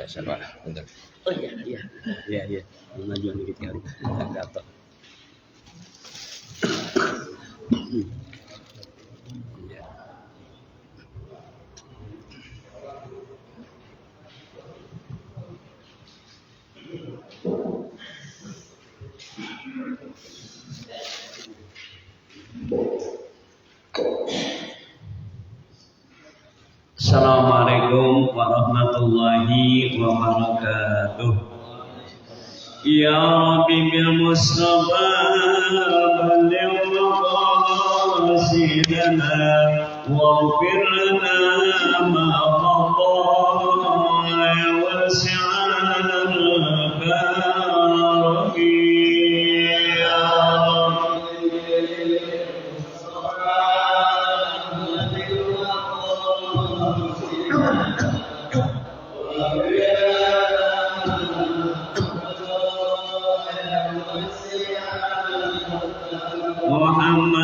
Siapa? Bentar. Oh iya. Majuan dikit kali. Gatot. Assalamualaikum warahmatullahi wabarakatuh. Ya Rabbi bil Mustafa balligh maqasidana waghfir lana ma qadha ya wasi'al karami ya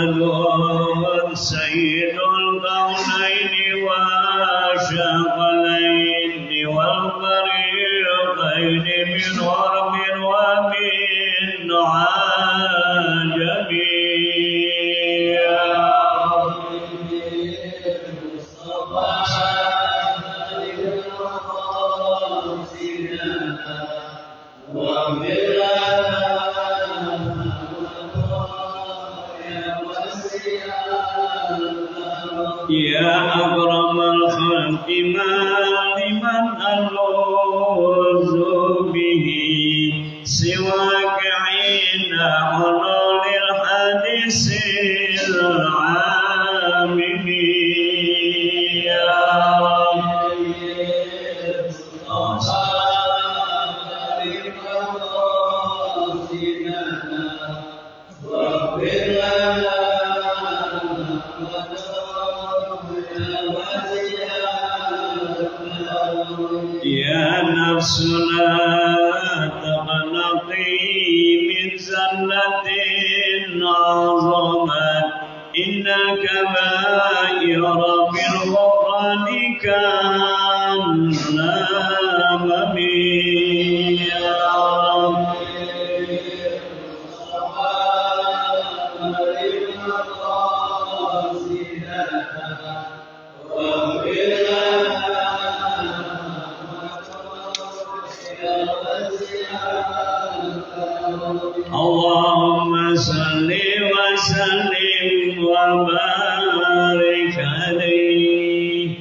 Muhammadun sayyidul kaunaini wa syaqalaini wal fariqaini min harbin wa min ajami Ya akramal khalqi liman aluzu bihi siwaka inda hululil hadisil amini ya Ya nafsuna taqnati min zannatin azamat innaka ba'ira bil ghufrani kana mamiya Allahumma salli wa sallim wa barik alaihi.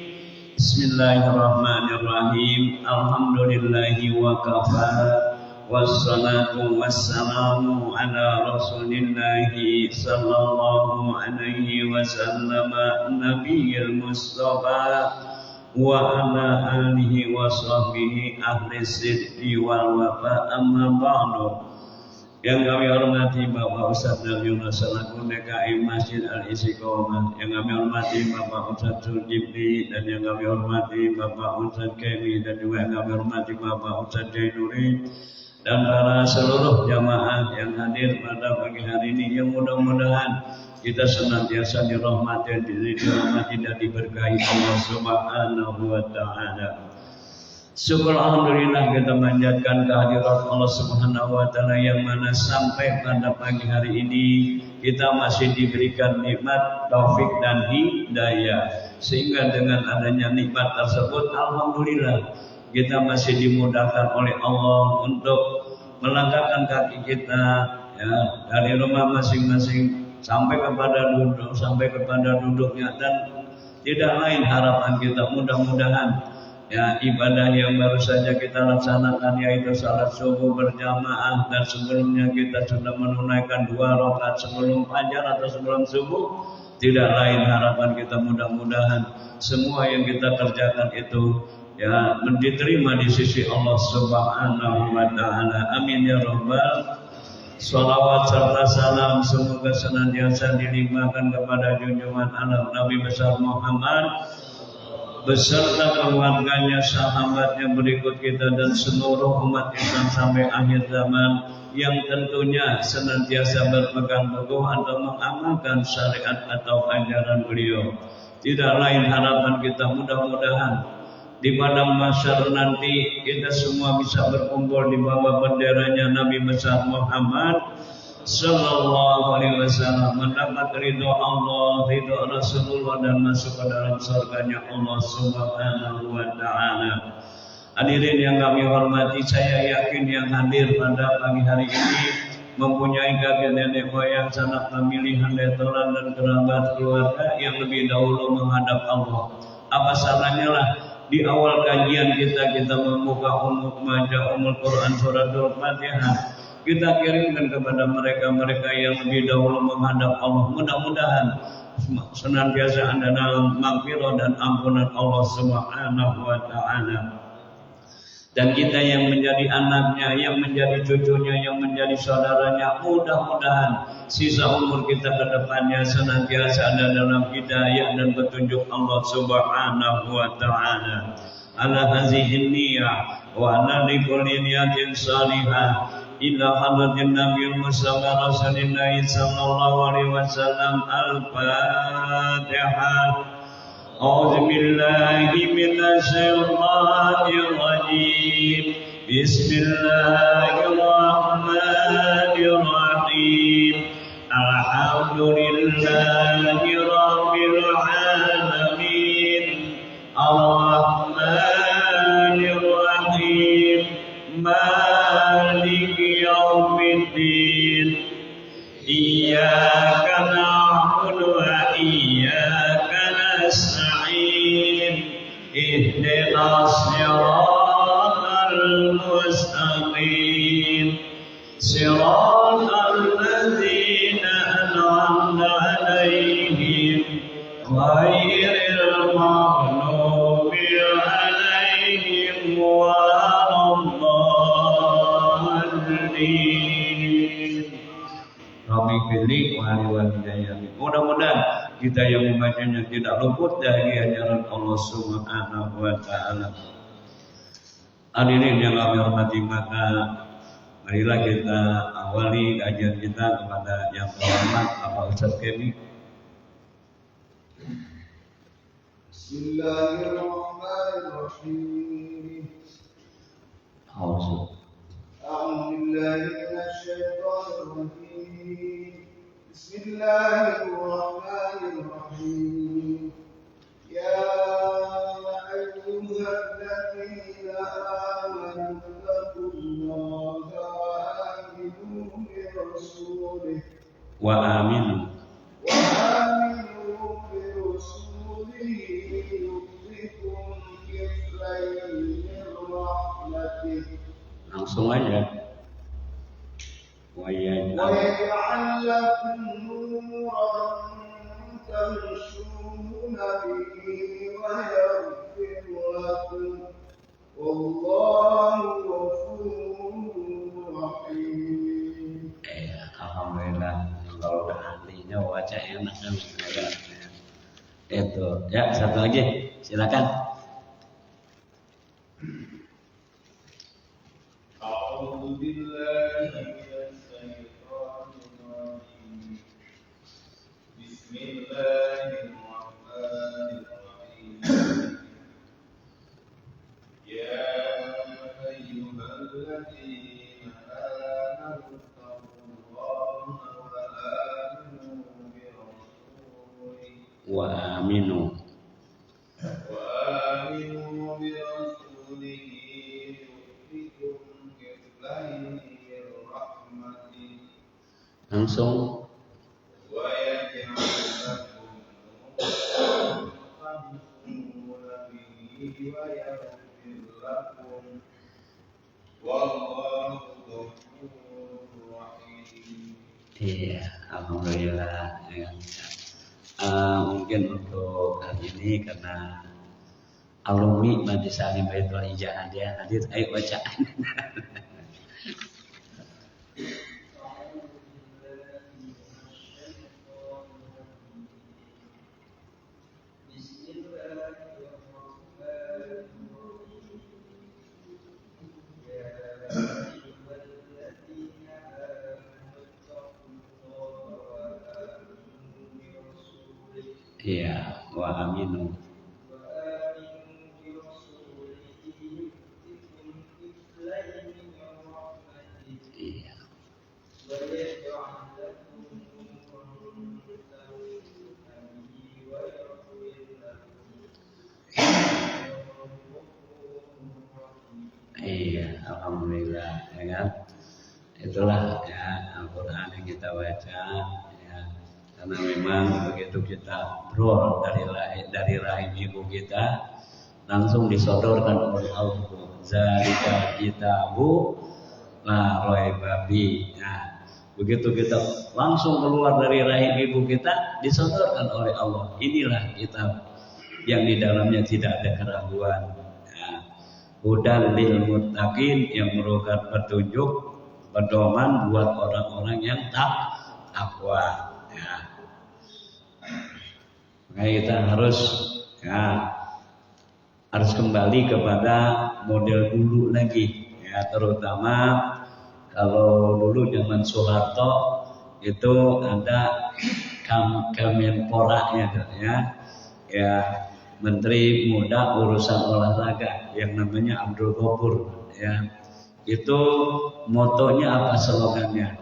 Bismillahirrahmanirrahim. Alhamdulillahi wa kafa. Wassalatu wassalamu ala rasulillahi sallallahu alaihi wasallam nabiyil mustafa wa ala alihi wa sahbihi ahli sidqi wal wafa amma ba'du. Yang kami hormati Bapak Ustadz Yunus selaku DKI Masjid Al-Istiqomah, yang kami hormati Bapak Ustadz Zulkifli, dan yang kami hormati Bapak Ustadz Kemi, dan juga yang kami hormati Bapak Ustadz Jainuri, dan para seluruh jamaah yang hadir pada pagi hari ini, yang mudah-mudahan kita senantiasa dirahmati dan diberkahi Allah Subhanahu wa Ta'ala. Syukur alhamdulillah kita manjatkan kehadirat Allah Subhanahu wa Ta'ala yang mana sampai pada pagi hari ini kita masih diberikan nikmat, taufik dan hidayah, sehingga dengan adanya nikmat tersebut alhamdulillah kita masih dimudahkan oleh Allah untuk melangkahkan kaki kita ya, dari rumah masing-masing sampai kepada duduknya, dan tidak lain harapan kita mudah-mudahan ya ibadah yang baru saja kita laksanakan, yaitu salat subuh berjamaah, dan sebelumnya kita sudah menunaikan 2 rakaat sebelum fajar atau sebelum subuh. Tidak lain harapan kita mudah-mudahan semua yang kita kerjakan itu ya diterima di sisi Allah Subhanahu wa Ta'ala. Amin ya rabbal. Salawat serta salam semoga senantiasa dilimpahkan kepada junjungan anak Nabi besar Muhammad beserta keluarganya, sahabatnya, berikut kita dan seluruh umat Islam sampai akhir zaman, yang tentunya senantiasa berpegang teguh atau mengamalkan syariat atau ajaran beliau. Tidak lain harapan kita mudah-mudahan di padang mahsyar nanti kita semua bisa berkumpul di bawah benderanya Nabi besar Muhammad sallallahu alaihi wasallam, mendapat ridho Allah, ridho Rasulullah, dan masuk ke dalam surganya Allah Subhanahu wa taala. Hadirin yang kami hormati, saya yakin yang hadir pada pagi hari ini mempunyai kakek nenek moyang, sanak famili, handai tolan dan kerabat keluarga yang lebih dahulu menghadap Allah. Apa salahnya lah di awal kajian kita membuka umul Quran suratul Fatihah, kita kirimkan kepada mereka yang lebih dahulu menghadap Allah. Mudah-mudahan senantiasa ada dalam maghfirah dan ampunan Allah Subhanahu wa taala. Dan kita yang menjadi anaknya, yang menjadi cucunya, yang menjadi saudaranya, mudah-mudahan sisa umur kita ke depannya senantiasa ada dalam hidayah dan petunjuk Allah Subhanahu wa taala. Ala hazihi niyyah wa ala likulli niyatin salihah ila hadratin nabiyil mustafa rasulillah sallallahu alaihi wasallam. Al-Fatihah. أعوذ بالله من الشيطان الرجيم. بسم الله الرحمن الرحيم. الحمد لله رب العالمين. الرحمن الرحيم. مالك يوم الدين. إياك نعبد وإياك نستعين. اهدنا الصراط المستقيم. صراط الذين أنعمت عليهم غير المغضوب عليهم ولا الضالين. Rabbi firli wa li walidayya. Mudah-mudahan kita yang membacanya tidak luput dari ajaran Allah Subhanahu wa taala. Hadirin yang kami hormati, maka marilah kita awali kajian kita kepada yang terhormat Bapak Ustaz Kemi. Bismillahirrahmanirrahim. A'udzu billahi minasyaitonir rajim. Bismillahirrahmanirrahim. Ya ayyuhalladzina amanu taqullaha wa aminu bi rasulih wa aminu bi rasulihi yu'tikum kiflayn min rahmatihi. Langsung aja. Wa yaj'al lakum nuran tamshuna bihi wa yaghfir lakum wallahu ghafurur rahim. Alhamdulillah, kalau udah ahlinya wajah enak kan. Itu ya, satu lagi silakan. A'udzu billahi minasy syaithanir rajim. Bismillahirrahmanirrahim. Ya ayyuhalladzina amanu taqullaha wa aminu bi rasulihi yu'tikum kiflayn min rahmatihi. Langsung. Wa yaj'al lakum nuran tamshuna bihi wa yaghfir lakum wallahu ghafurur rahim. Iya, alhamdulillah. Ya. Mungkin untuk hari ini karena alumni Majelis Alim Baitul Hijah dia hadir, ayo baca. Iya, wa aminu. Itulah ya Al-Quran yang kita baca ya, karena memang begitu kita roh dari rahim ibu kita langsung disodorkan oleh Allah, zalika kitabu la raiba fi. Nah, begitu kita langsung keluar dari rahim ibu kita disodorkan oleh Allah, inilah kitab yang di dalamnya tidak ada keraguan. Ya. Hudan lil muttaqin, yang merupakan petunjuk pedoman buat orang-orang yang takwa. Ya. Makanya kita harus kembali kepada model dulu lagi. Ya, terutama kalau dulu zaman Soeharto itu ada Kemenpora-nya ya, Menteri Muda Urusan Olahraga yang namanya Abdul Ghafur ya. Itu motonya apa, slogannya?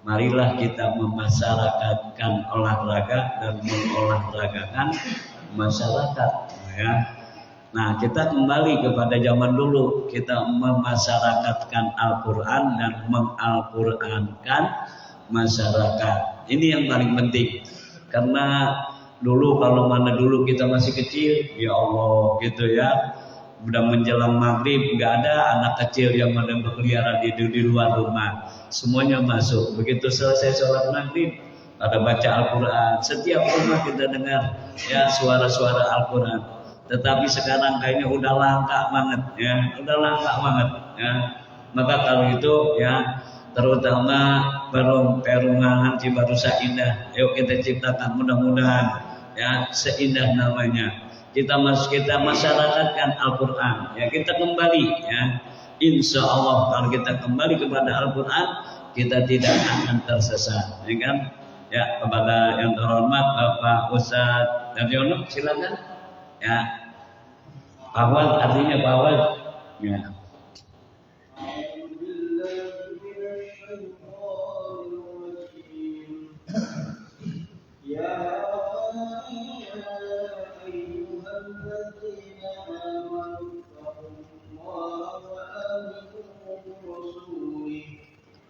Marilah kita memasyarakatkan olahraga dan mengolahragakan masyarakat ya. Nah, kita kembali kepada zaman dulu, kita memasyarakatkan Al-Quran dan mengal-Qurankan masyarakat. Ini yang paling penting. Karena dulu dulu kita masih kecil, ya Allah gitu ya. Udah menjelang maghrib, nggak ada anak kecil yang berkeliaran di luar rumah, semuanya masuk. Begitu selesai sholat maghrib, ada baca Al-Quran. Setiap rumah kita dengar ya suara-suara Al-Quran. Tetapi sekarang kayaknya udah langka banget ya, ya. Maka kalau itu ya, terutama perumahan Cibarusah Indah, yuk kita ciptakan mudah-mudahan ya seindah namanya. Kita masyarakatkan Al-Quran ya, kita kembali ya, insya Allah kalau kita kembali kepada Al-Quran kita tidak akan tersesat ya kan ya. Kepada yang terhormat Bapak Ustadz Daryono silakan ya, Pawal, artinya Pawal ya.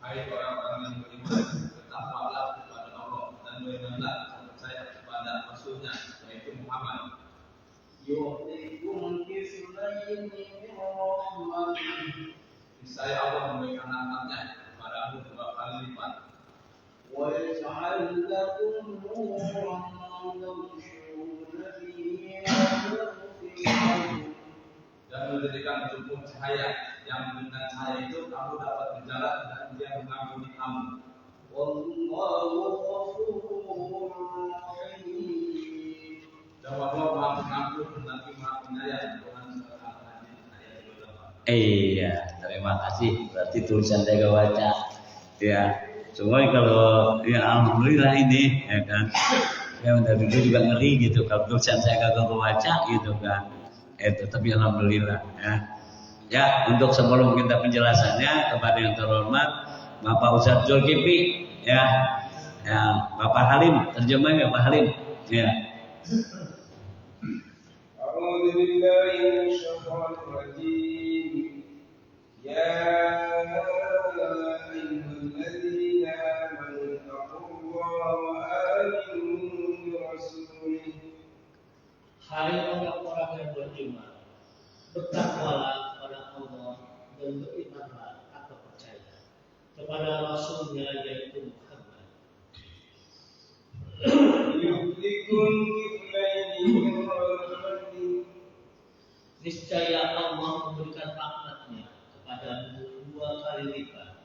Hai orang-orang yang beriman, bertakwalah kepada Allah dan berimanlah percaya kepada Rasulnya, yaitu Muhammad. Niscaya Allah memberikan rahmatnya kepadamu 2 kali lipat. Dan menjadikan untukmu cahaya, yang dengan cahaya itu kamu dapat berjalan dan dia mengampuni kamu. Dan Allah Maha Pengampun lagi Maha Penyayang. Iya, terima kasih. Berarti tulisan saya baca ya. Semua kalau ya alhamdulillah ini ya kan. Ya dari dulu juga ngeri gitu kalau tulisan saya kagak baca gitu kan. Tapi alhamdulillah ya. Ya, untuk sebelum kita penjelasannya kepada yang terhormat Bapak Ustadz Zulkifli ya. Ya, Bapak Halim, terjemahnya Bapak Halim ya. A'udzu billahi minasyaitonir rajim. Ya ayyuhalladzina amanu taqullaha wa aminu bi rasulih. Hai orang-orang yang beriman, bertakwalah kepada Allah dan berimanlah atau percaya kepada Rasulnya yaitu Muhammad. Yuhdikum kiflaini min rahmatih. Niscaya Allah memberikan rahmatnya kepadamu 2 kali lipat.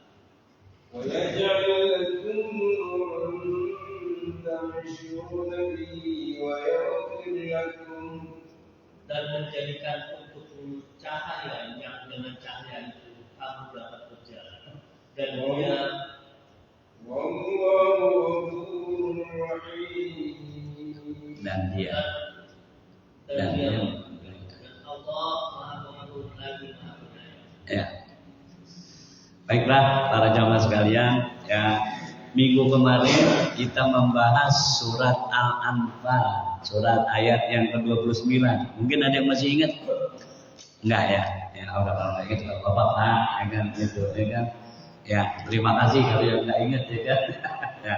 Wa yaj'al lakum nuran tamshuna bihi wa yaghfir lakum. Dan menjadikan untukmu cahaya yang dengan cahaya itu kamu dapat berjalan. Dan Dia Wallahu ghafurur rahim. Dan dia Allah Maha Pengampun lagi Maha Penyayang. ya. Baiklah para jamaah sekalian ya, minggu kemarin kita membahas surat Al-Anfal, surat ayat yang ke-29. Mungkin ada yang masih ingat? Enggak ya? Ya orang-orang ingat apa-apa ya kan gitu ya kan. Ya, terima kasih kalau yang nggak ingat ya kan. Ya.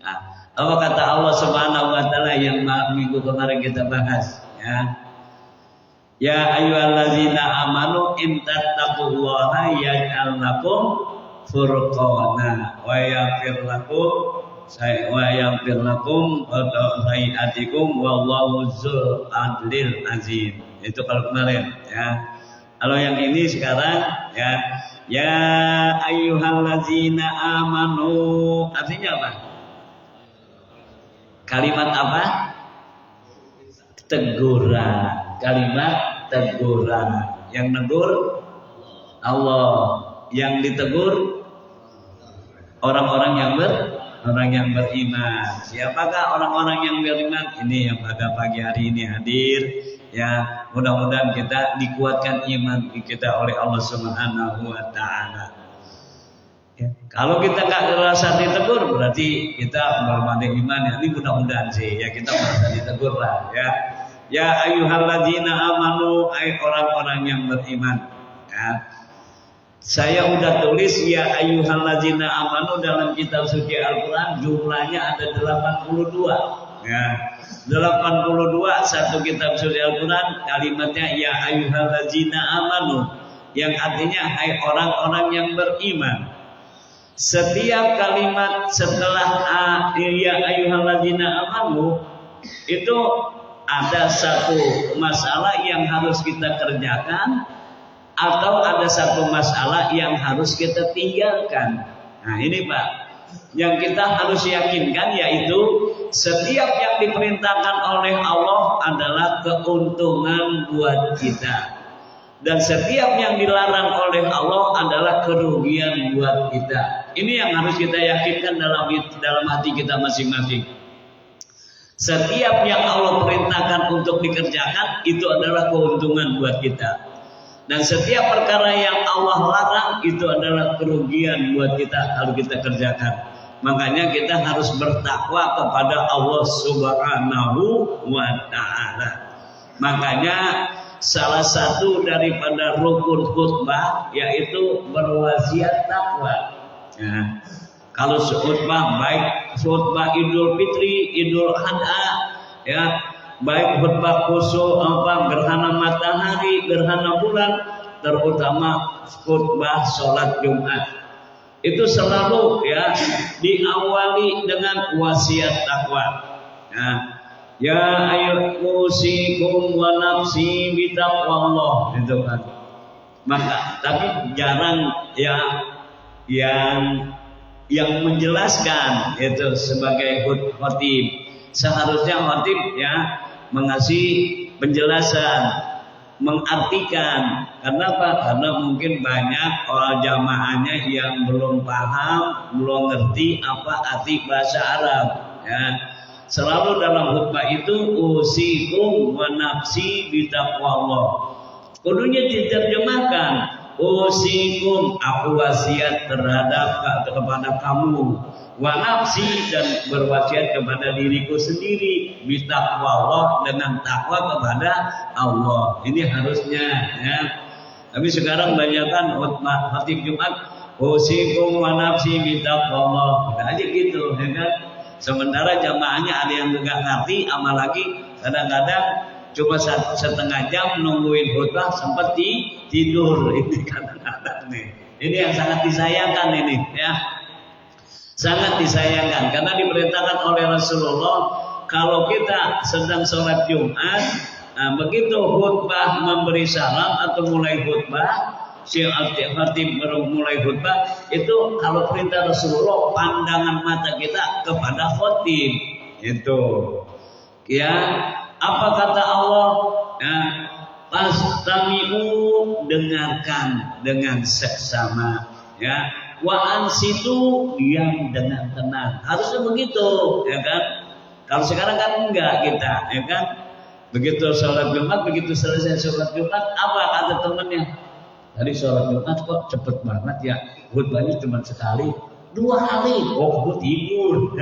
Nah, apa kata Allah Subhanahu wa taala yang minggu kemarin kita bahas ya. Ya ayyuhallazina amanu in tattaqullaha yaj'al lakum furqana wa yaghfir lakum sayi'atikum wallahu dzul adlil azim. Itu kalau kemarin ya. Kalau yang ini sekarang ya. Ya ayyuhallazina amanu artinya apa? Kalimat apa? Teguran. Kalimat teguran. Yang negur Allah, yang ditegur orang-orang yang beriman. Siapakah orang-orang yang beriman? Ini yang pada pagi hari ini hadir. Ya, mudah-mudahan kita dikuatkan iman kita oleh Allah Subhanahu wa taala. Ya, kalau kita nggak merasa ditegur berarti kita belum ada iman ya. Ini mudah-mudahan sih ya kita merasa ditegur lah ya. Ya ayyuhalladzina amanu, ay orang-orang yang beriman. Ya. Saya udah tulis ya ayyuhalladzina amanu dalam kitab suci Al-Qur'an jumlahnya ada 82. Ya. 82 satu kitab suci Al-Qur'an kalimatnya ya ayyuhalladzina amanu yang artinya hai orang-orang yang beriman. Setiap kalimat setelah ya ayyuhalladzina amanu itu ada satu masalah yang harus kita kerjakan atau ada satu masalah yang harus kita tinggalkan. Nah ini Pak, yang kita harus yakinkan yaitu setiap yang diperintahkan oleh Allah adalah keuntungan buat kita. Dan setiap yang dilarang oleh Allah adalah kerugian buat kita. Ini yang harus kita yakinkan dalam hati kita masing-masing. Setiap yang Allah perintahkan untuk dikerjakan itu adalah keuntungan buat kita. Dan setiap perkara yang Allah larang itu adalah kerugian buat kita kalau kita kerjakan. Makanya kita harus bertakwa kepada Allah Subhanahu wa taala. Makanya salah satu daripada rukun khutbah yaitu berwasiat takwa. Ya. Kalau khutbah baik khutbah Idul Fitri, Idul Adha, ya, baik khutbah khusus gerhana matahari, gerhana bulan, terutama khutbah sholat Jumat. Itu selalu ya diawali dengan wasiat takwa. Ya ayyuhallazina wa nafsi bitaqwallah itu kan. Maka tapi jarang ya yang menjelaskan itu sebagai khatib. Seharusnya khatib ya mengasih penjelasan, mengartikan. Kenapa? Karena mungkin banyak orang jamaahnya yang belum paham, belum ngerti apa arti bahasa Arab ya. Selalu dalam khutbah itu usikum wa nafsi bitaqwallah. Kudunya diterjemahkan usikum, aku wasiat kepada kamu, wa nafsi, dan berwasiat kepada diriku sendiri, bitaqwallah, dengan takwa kepada Allah. Ini harusnya ya. Tapi sekarang banyakkan khatib Jumat usikum wa nafsi bitaqwallah. Udah aja gitu ya kan. Sementara jamaahnya ada yang enggak ngerti, apalagi kadang-kadang cuma setengah jam nungguin khutbah sempat tidur. Ini kadang-kadang nih. Ini yang sangat disayangkan ini ya. Sangat disayangkan karena diperintahkan oleh Rasulullah kalau kita sedang sholat Jumat, begitu khutbah memberi salam atau mulai khutbah, si khatib mulai khutbah, itu kalau perintah Rasulullah pandangan mata kita kepada khatib itu. Ya, apa kata Allah? Ya, pastami'u, dengarkan dengan seksama ya. Wa ansitu, yang dengan tenang. Harusnya begitu, ya kan? Kalau sekarang kan enggak kita, ya kan? Begitu sholat Jumat, begitu selesai sholat Jumat, apa kata temannya? Tadi sholat Jumat kok cepet banget ya? Khutbahnya cuma sekali, 2 kali. Oh, gue tidur.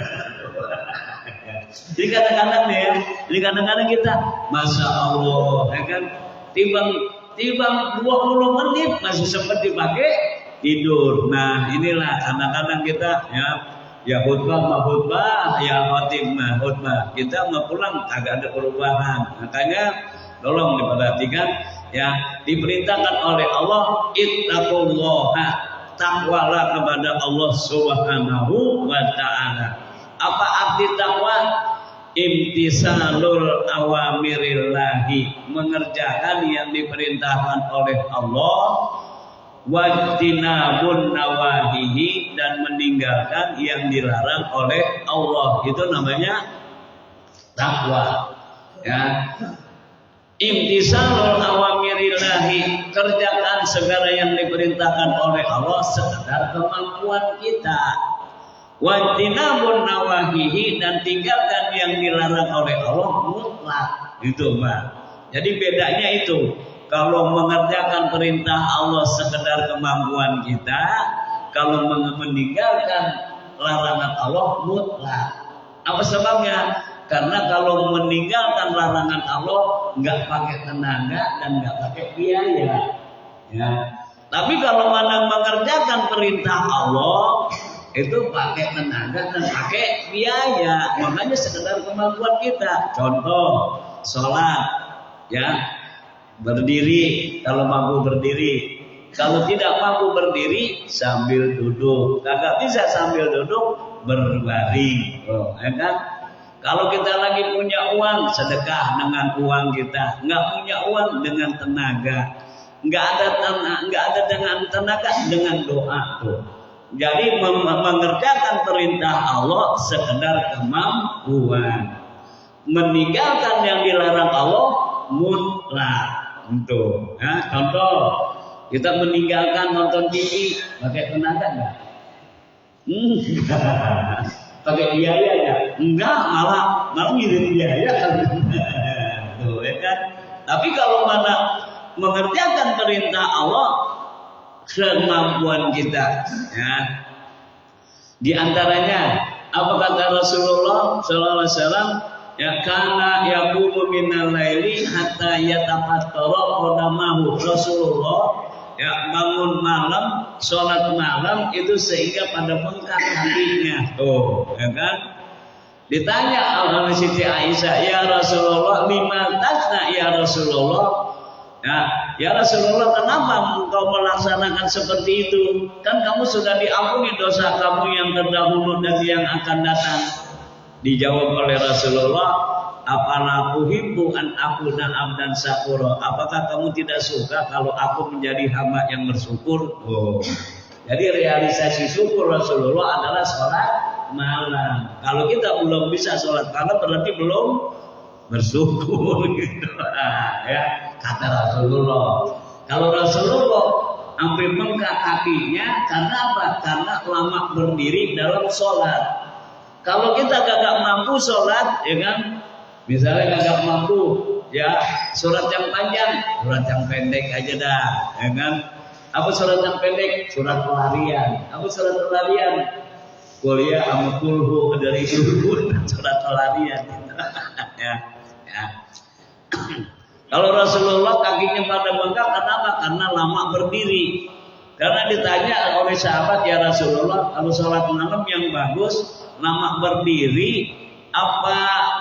Jadi kadang-kadang nih, jadi kadang-kadang kita, masya Allah, ya kan? Timbang 20 menit masih sempat dipakai tidur. Nah inilah kadang-kadang kita ya khutbah, ya khutbah. Kita mau pulang agak ada perubahan. Makanya tolong diperhatikan ya, diperintahkan oleh Allah ittaqullaha, takwalah kepada Allah Subhanahu wa taala. Apa arti takwa? Imtisalul awamirillahi, mengerjakan yang diperintahkan oleh Allah, wajtinabun nawahihi, dan meninggalkan yang dilarang oleh Allah. Itu namanya takwa. Ya. Imtisalul awamirillahi, kerjakan segala yang diperintahkan oleh Allah sekedar kemampuan kita. Wajtinabun nawahihi, dan tinggalkan yang dilarang oleh Allah mutlak. Itu Mbak. Jadi bedanya itu. Kalau mengerjakan perintah Allah sekedar kemampuan kita, kalau meninggalkan larangan Allah mutlak. Apa sebabnya? Karena kalau meninggalkan larangan Allah nggak pakai tenaga dan nggak pakai biaya. Ya. Tapi kalau mana mengerjakan perintah Allah itu pakai tenaga dan pakai biaya. Makanya sekedar kemampuan kita. Contoh, sholat, ya, berdiri kalau mampu berdiri. Kalau tidak mampu berdiri sambil duduk. Kagak bisa sambil duduk, berbaring. Ya kan? Kalau kita lagi punya uang, sedekah dengan uang kita. Nggak punya uang, dengan tenaga. Nggak ada dengan tenaga, dengan doa tuh. Jadi mengerjakan perintah Allah sekedar kemampuan, meninggalkan yang dilarang Allah mutlak. Untuk contoh, kita meninggalkan nonton TV, pakai tenaga nggak? Pakai biaya nggak? Enggak, malah ngirim biaya. Tuh, ya kan? Tapi kalau mana mengerjakan perintah Allah kemampuan kita, ya. Di antaranya apa kata Rasulullah sallallahu alaihi wasallam? Ya, kana yaqumu minal laili hatta yatafattara qadamahu. Rasulullah ya bangun malam, sholat malam itu sehingga pada bengkak kakinya. Tuh, ya kan? Ditanya oleh Siti Aisyah, ya Rasulullah, lima tasna ya Rasulullah. Ya Rasulullah, kenapa engkau melaksanakan seperti itu? Kan kamu sudah diampuni dosa kamu yang terdahulu dan yang akan datang. Dijawab oleh Rasulullah, apala uhibbu an akuna abdan syakura. Apakah kamu tidak suka kalau aku menjadi hamba yang bersyukur? Oh. Jadi realisasi syukur Rasulullah adalah sholat malam. Kalau kita belum bisa sholat malam berarti belum bersyukur gitu. Ya, kata Rasulullah. Kalau Rasulullah hampir bengkak kakinya karena apa? Karena lama berdiri dalam sholat. Kalau kita gak mampu sholat, ya kan? Misalnya gak mampu, ya surat yang panjang, surat yang pendek aja dah, ya kan? Apa surat yang pendek? Surat pelarian. Apa surat pelarian? Kuliah sama kulhu dari suhud, surat pelarian. Ya. Kalau Rasulullah kakinya pada bengkak, kenapa? Karena lama berdiri. Karena ditanya oleh sahabat, ya Rasulullah, kalau sholat malam yang bagus lama berdiri apa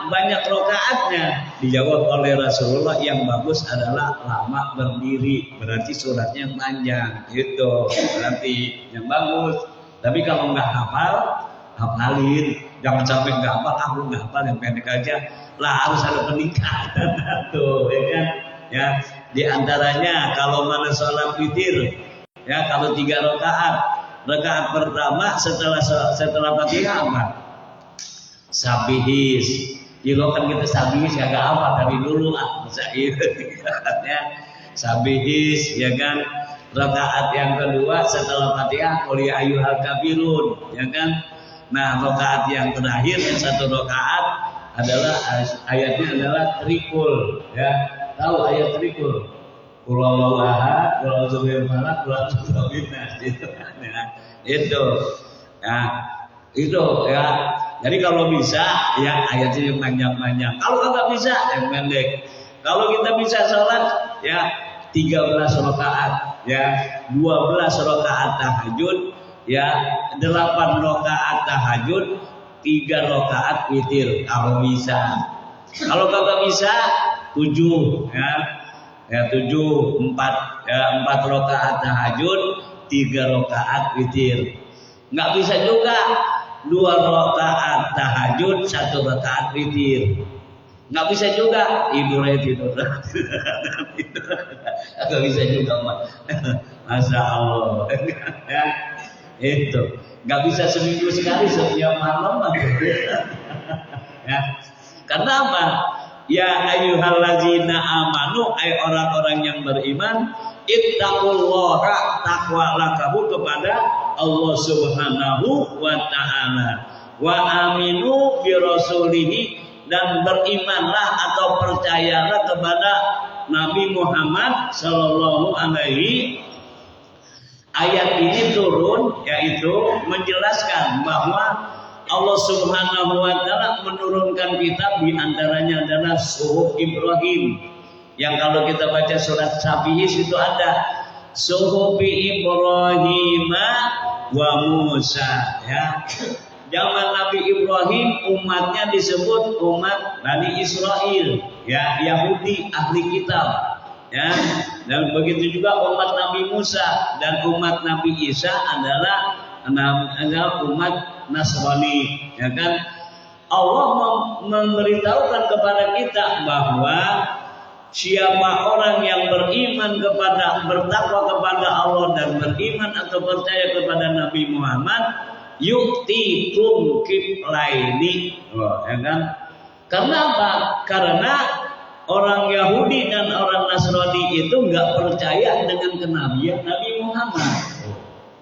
banyak rakaatnya? Dijawab oleh Rasulullah, yang bagus adalah lama berdiri, berarti suratnya panjang gitu, berarti yang bagus. Tapi kalau nggak hafal, hafalin. Jangan sampai nggak hafal, aku nggak hafal, yang pendek aja lah, harus ada peningkatan tuh, ya kan? Ya, di antaranya kalau mana sholat witir, ya kalau 3 rakaat, rakaat pertama setelah Fatihah apa? Sabihis. Kalau kan kita sabihis kagak apa dari dulu bisa itu ya. Sabihis, ya kan? Rakaat yang kedua setelah Fatihah qul ya ayyuhal kafirun, ya kan? Nah, rakaat yang terakhir yang 1 rakaat adalah ayatnya adalah trikul, ya. Tahu ayat trikul? Qul huwallahu ahad, qul a'udzu birabbil falaq, qul a'udzu birabbin nas. Itu ya. Itu. Nah, itu ya. Jadi kalau bisa ya ayatnya yang panjang-panjang. Kalau nggak bisa yang pendek. Kalau kita bisa sholat ya 13 rakaat, ya 12 rakaat tahajud, ya 8 rakaat tahajud, 3 rakaat witir kalau bisa. Kalau kagak bisa 7, ya 7, 4 rakaat tahajud, 3 rakaat witir. Nggak bisa juga 2 rakaat tahajud, 1 rakaat witir. Nggak bisa juga ibunya tidur. Nggak bisa juga, Masya Allah. Ya, itu nggak bisa seminggu sekali setiap malam. Ya, karena apa? Ya ayyuhallazina amanu, ay orang-orang yang beriman, ittaqullaha, takwalah kamu kepada Allah Subhanahu wa taala. Wa aminu bi rasulihi, dan berimanlah atau percayalah kepada Nabi Muhammad sallallahu alaihi. Ayat ini turun yaitu menjelaskan bahwa Allah Subhanahu wa taala menurunkan kitab, di antaranya adalah Suhuf Ibrahim. Yang kalau kita baca surat Safi'i itu ada Suhuf Ibrahim wa Musa, ya. Zaman Nabi Ibrahim umatnya disebut umat Bani Israel, ya, Yahudi ahli kitab, ya. Dan begitu juga umat Nabi Musa dan umat Nabi Isa adalah umat Nasrani, ya kan? Allah memberitahukan kepada kita bahwa siapa orang yang beriman kepada, bertakwa kepada Allah dan beriman atau percaya kepada Nabi Muhammad, yuktikum kiflaini, ya kan? Karena apa? Karena orang Yahudi dan orang Nasrani itu nggak percaya dengan kenabian Nabi Muhammad,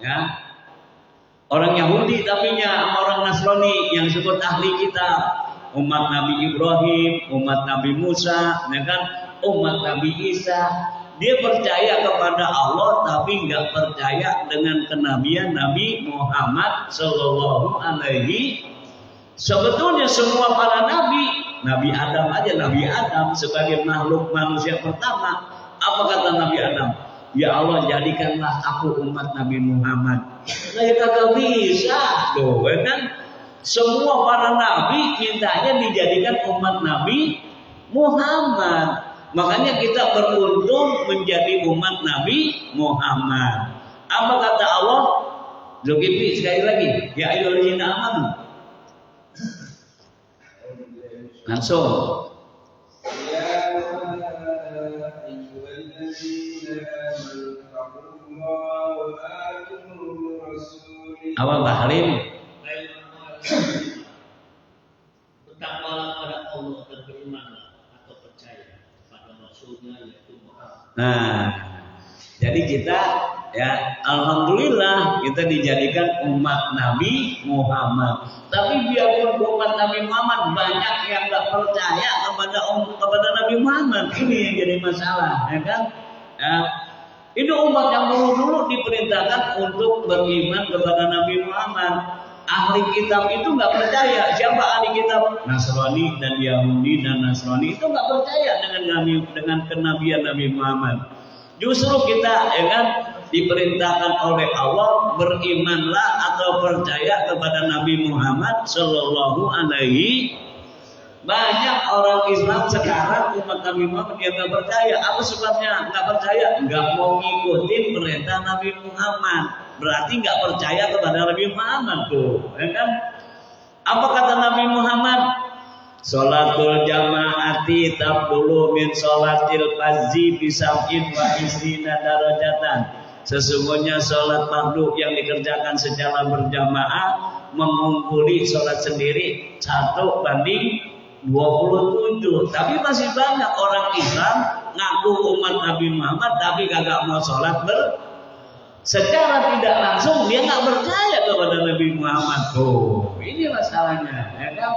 ya. Orang Yahudi tapinya sama orang Nasrani yang disebut ahli kitab, umat Nabi Ibrahim, umat Nabi Musa, ya kan? Umat Nabi Isa, dia percaya kepada Allah tapi nggak percaya dengan kenabian Nabi Muhammad Sallallahu Alaihi. Sebetulnya semua para nabi, Nabi Adam aja, Nabi Adam sebagai makhluk manusia pertama, apa kata Nabi Adam? Ya Allah, jadikanlah aku umat Nabi Muhammad. Nah, ya kagak bisa, tuh, kan? Semua para nabi mintanya dijadikan umat Nabi Muhammad. Makanya kita beruntung menjadi umat Nabi Muhammad. Apa kata Allah? Zulkifli sekali lagi, ya ayyuhallazina amanu. Langsung. Ya ayyuhallazina amanu taqullaha wa atiiur rasul. Awal Bahrim. Bertakwalah kepada Allah dan berimanlah atau percaya pada Rasulnya yaitu Muhammad. Nah, jadi kita, ya, alhamdulillah kita dijadikan umat Nabi Muhammad. Tapi biarpun umat Nabi Muhammad banyak yang nggak percaya kepada Nabi Muhammad, ini yang jadi masalah, ya kan? Ya, ini umat yang dulu diperintahkan untuk beriman kepada Nabi Muhammad. Ahli kitab itu nggak percaya. Siapa ahli kitab? Nasrani dan Yahudi dan Nasrani itu nggak percaya dengan kenabian Nabi Muhammad. Justru kita, ya kan, diperintahkan oleh Allah berimanlah atau percaya kepada Nabi Muhammad Sallallahu Alaihi. Banyak orang Islam sekarang umat Nabi Muhammad yang nggak percaya. Apa sebabnya nggak percaya? Nggak mau ngikutin perintah Nabi Muhammad. Berarti nggak percaya kepada Nabi Muhammad, tuh, ya kan? Apa kata Nabi Muhammad? Sholatul jamaati tabdulu min sholatil fazzi bisab'in wa isrina darajatan. Sesungguhnya sholat fardu yang dikerjakan secara berjamaah mengungguli sholat sendiri 1:27. Tapi masih banyak orang Islam ngaku umat Nabi Muhammad tapi kagak mau sholat secara tidak langsung dia nggak percaya kepada Nabi Muhammad. Tuh, ini masalahnya, ya kan?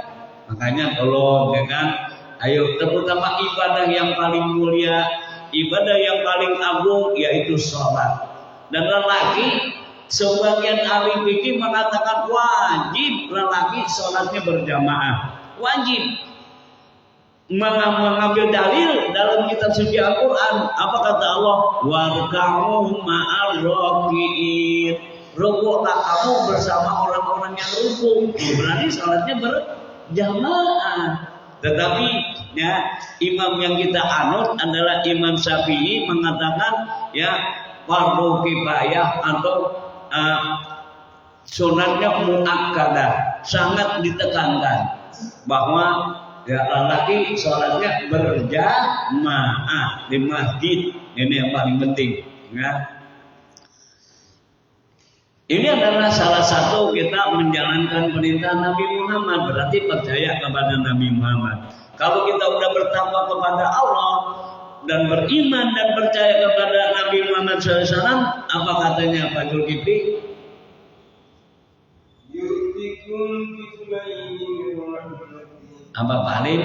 Makanya tolong, ya kan? Ayo, terutama ibadah yang paling mulia, ibadah yang paling agung yaitu sholat. Dan lelaki, sebagian ahli fikih mengatakan wajib lelaki sholatnya berjamaah, wajib. mengambil dalil dalam kitab suci Al-Quran. Apa kata Allah? Warka'u ma'al raki'in. Rukuklah kamu bersama orang-orang yang rukuk. Berarti salatnya berjamaah. Tetapi ya, imam yang kita anut adalah Imam Syafi'i mengatakan ya fardu kifayah atau sunatnya muakkadah, sangat ditekankan bahwa ya laki sholatnya berjamaah di masjid. Ini yang paling penting ya. Ini adalah salah satu kita menjalankan perintah Nabi Muhammad, berarti percaya kepada Nabi Muhammad. Kalau kita sudah bertakwa kepada Allah dan beriman dan percaya kepada Nabi Muhammad SAW, apa katanya Pak Zulkifli? Apa paling?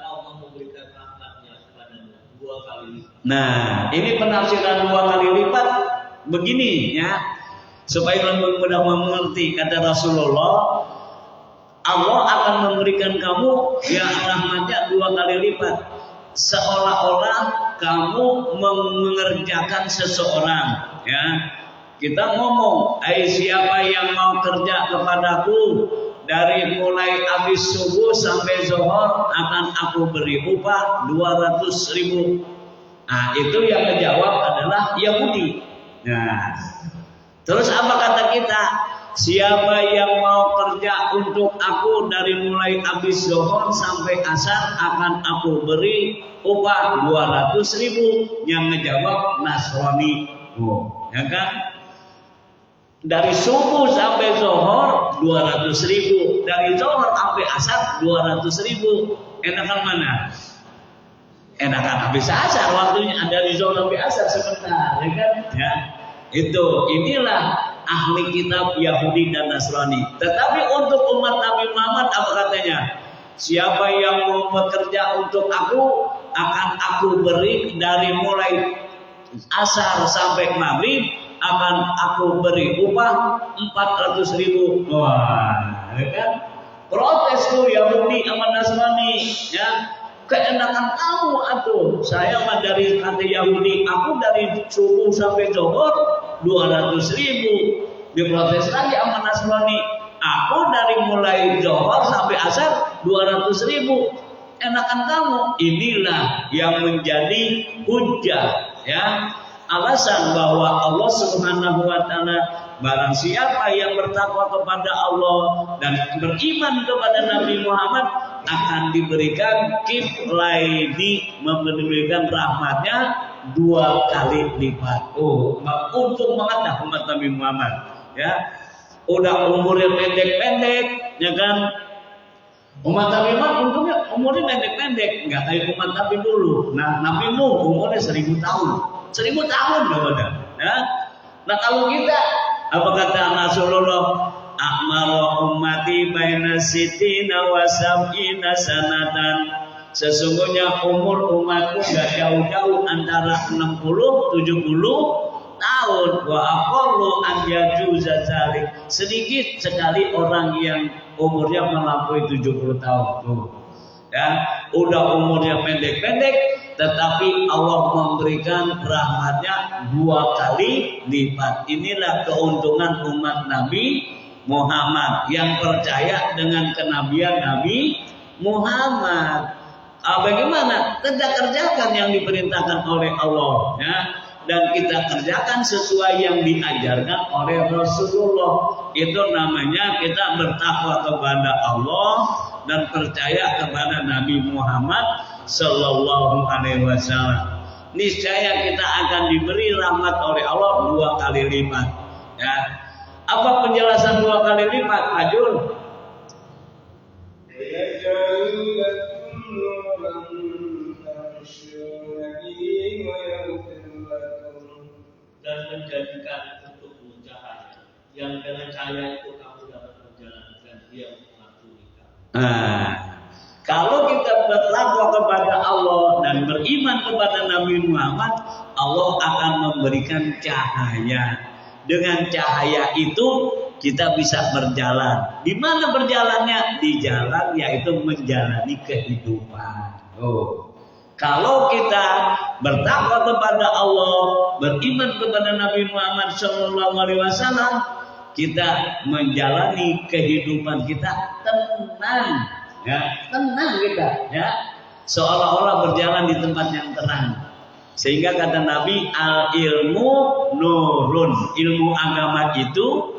Allah memberikan rahmatnya kepadamu 2 kali lipat. Nah, ini penafsiran 2 kali lipat begini ya. Supaya mudah mengerti kata Rasulullah, Allah akan memberikan kamu ya rahmatnya 2 kali lipat. Seolah-olah kamu mengerjakan seseorang ya. Kita ngomong, siapa yang mau kerja kepadaku dari mulai habis subuh sampai zuhur akan aku beri upah 200.000. Nah, itu yang menjawab adalah Yahudi. Nah, terus apa kata kita? Siapa yang mau kerja untuk aku dari mulai habis zuhur sampai asar akan aku beri upah 200.000. Yang ngejawab Nasrani. Oh, ya kan? Dari subuh sampai zuhur 200.000, dari zuhur sampai asar 200.000. Enakan mana? Enakan habis asar, waktunya ada di zuhur sampai asar sebentar, ya kan? Ya. Inilah ahli kitab Yahudi dan Nasrani. Tetapi untuk umat Nabi Muhammad apa katanya? Siapa yang mau bekerja untuk aku akan aku beri dari mulai asar sampai maghrib akan aku beri upah 400.000. Wah, ya kan? Protes tuh Yahudi sama Nasrani, ya. Keenakan kamu atuh. Saya mah dari kata Yahudi, aku dari subuh sampai zuhur 200.000. Diprotes lagi sama Nasrani. Aku dari mulai zuhur sampai asar 200.000. Enakan kamu. Inilah yang menjadi hujah, ya. Alasan bahwa Allah Subhanahu wa taala barang siapa yang bertakwa kepada Allah dan beriman kepada Nabi Muhammad akan diberikan kiflaini, memberikan rahmatnya 2 kali lipat. Oh, untung banget dah umat Nabi Muhammad, ya. Udah umurnya pendek-pendek, ya kan? Umat Nabi Muhammad untungnya umurnya pendek-pendek, enggak kayak umat Nabi dulu. Nah, Nabi Nuh umurnya 1000 tahun. 1000 tahun kepada, ya. Nah, kalau kita apa kata Rasulullah? Akmaru ummati baina sitina wa sab'ina sanatan. Sesungguhnya umur umatku enggak jauh-jauh antara 60 70 tahun. Wa aqallu an yajuza zalik. Sedikit sekali orang yang umurnya melampaui 70 tahun tuh. Ya, udah umurnya pendek-pendek tetapi Allah memberikan rahmatnya 2 kali lipat. Inilah keuntungan umat Nabi Muhammad yang percaya dengan kenabian Nabi Muhammad. Bagaimana? Kita kerjakan yang diperintahkan oleh Allah, ya. Dan kita kerjakan sesuai yang diajarkan oleh Rasulullah. Itu namanya kita bertakwa kepada Allah dan percaya kepada Nabi Muhammad Sallallahu Alaihi Wasallam. Niscaya kita akan diberi rahmat oleh Allah 2 kali lipat. Ya. Apa penjelasan 2 kali lipat, Ajul? Dan menjadikan untukmu cahaya yang dengan cahaya itu kamu dapat berjalan dan dia mengampuni kamu. Nah, kalau kita bertakwa kepada Allah dan beriman kepada Nabi Muhammad, Allah akan memberikan cahaya. Dengan cahaya itu kita bisa berjalan. Di mana berjalannya? Di jalan yaitu menjalani kehidupan. Kalau kita bertakwa kepada Allah, beriman kepada Nabi Muhammad SAW, kita menjalani kehidupan kita tenang, ya, tenang kita, ya, seolah-olah berjalan di tempat yang terang. Sehingga kata Nabi, al ilmu nurun, ilmu agama itu